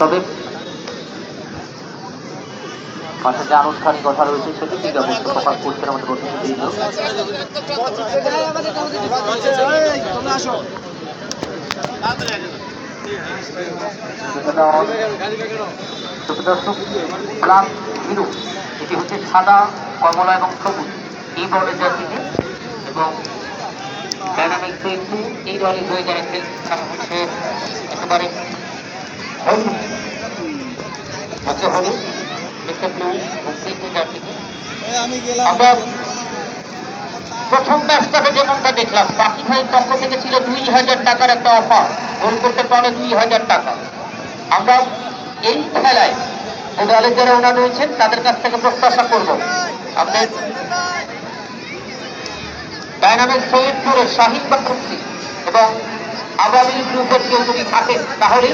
তবে মাঠে যে আনুষ্ঠানিকতা রয়েছে সেটি কি ব্যবস্থা প্রকাশ করছেন আমাদের এটি হচ্ছে সাদা, কমলা এবং সবুজ এই বর্ণের জার্সিতে, এবং ডাইনামিক কিন্তু এই দলের হয়ে যারা খেলছে তারা হচ্ছে একেবারে আমরা প্রথম ম্যাচটাতে যেমনটা দেখলাম, বাকি ভাইয়ের পক্ষ থেকে ছিল 2000 টাকার একটা অফার, গোল করতে পারলে 2000 টাকা। আমরা এই খেলায় দলের যারা ওনার রয়েছেন তাদের কাছ থেকে প্রত্যাশা করব আমাদের ডাইনামিক সৈয়দপুরের শাহিন বাকরুদ্দিন এবং আগামী গ্রুপের কেউ যদি থাকে তাহলে